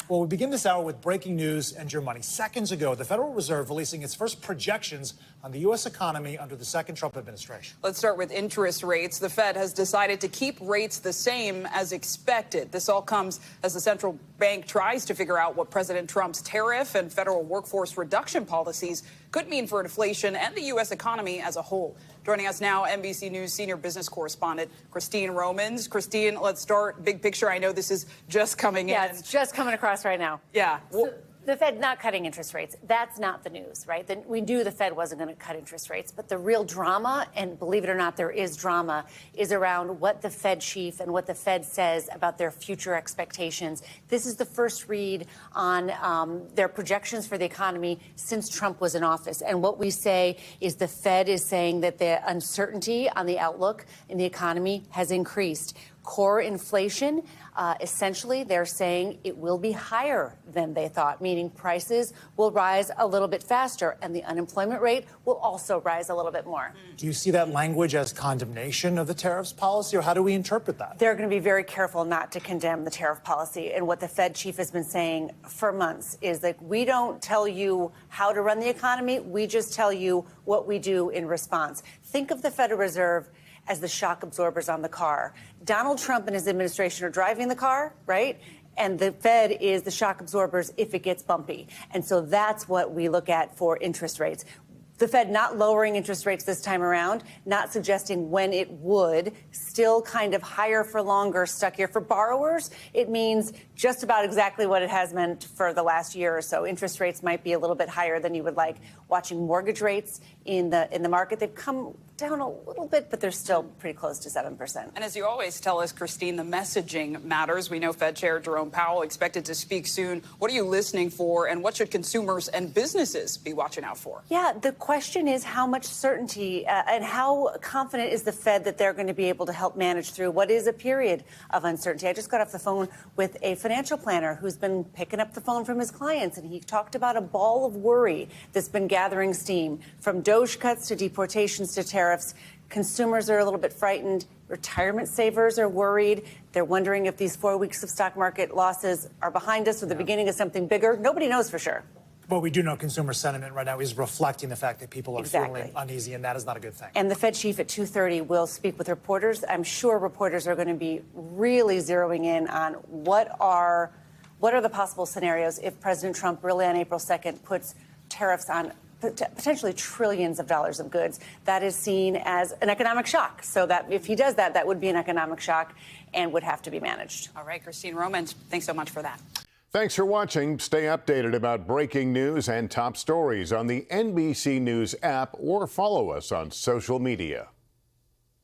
Well, we begin this hour with breaking news and your money. Seconds ago, the Federal Reserve releasing its first projections on the U.S. economy under the second Trump administration. Let's start with interest rates. The Fed has decided to keep rates the same as expected. This all comes as the central bank tries to figure out what President Trump's tariff and federal workforce reduction policies could mean for inflation and the U.S. economy as a whole. Joining us now, NBC News senior business correspondent Christine Romans. Christine, let's start big picture. I know this is just coming in. Yeah, it's just coming across right now. Yeah. So the Fed not cutting interest rates, that's not the news, right? We knew the Fed wasn't going to cut interest rates, but the real drama, and believe it or not, there is drama, is around what the Fed chief and what the Fed says about their future expectations. This is the first read on their projections for the economy since Trump was in office. And what we say is the Fed is saying that the uncertainty on the outlook in the economy has increased. Core inflation, essentially, they're saying it will be higher than they thought, meaning prices will rise a little bit faster and the unemployment rate will also rise a little bit more. Do you see that language as condemnation of the tariffs policy, or how do we interpret that? They're going to be very careful not to condemn the tariff policy. And what the Fed chief has been saying for months is that we don't tell you how to run the economy. We just tell you what we do in response. Think of the Federal Reserve as the shock absorbers on the car. Donald Trump and his administration are driving the car, right? And the Fed is the shock absorbers if it gets bumpy. And so that's what we look at for interest rates. The Fed not lowering interest rates this time around, not suggesting when it would, still kind of higher for longer stuck here. For borrowers, it means just about exactly what it has meant for the last year or so. Interest rates might be a little bit higher than you would like. Watching mortgage rates in the market, they've come down a little bit, but they're still pretty close to 7%. And as you always tell us, Christine, the messaging matters. We know Fed Chair Jerome Powell expected to speak soon. What are you listening for, and what should consumers and businesses be watching out for? Yeah, the question is how much certainty and how confident is the Fed that they're going to be able to help manage through what is a period of uncertainty. I just got off the phone with a financial planner who's been picking up the phone from his clients, and he talked about a ball of worry that's been gathering steam, from DOGE cuts to deportations to tariffs. Consumers are a little bit frightened. Retirement savers are worried. They're wondering if these 4 weeks of stock market losses are behind us or the beginning of something bigger. Nobody knows for sure. Well, we do know consumer sentiment right now is reflecting the fact that people are feeling uneasy, and that is not a good thing. And the Fed chief at 2:30 will speak with reporters. I'm sure reporters are going to be really zeroing in on what are the possible scenarios if President Trump really on April 2nd puts tariffs on potentially trillions of dollars of goods. That is seen as an economic shock. So that if he does that, that would be an economic shock and would have to be managed. All right, Christine Romans, thanks so much for that. Thanks for watching. Stay updated about breaking news and top stories on the NBC News app or follow us on social media.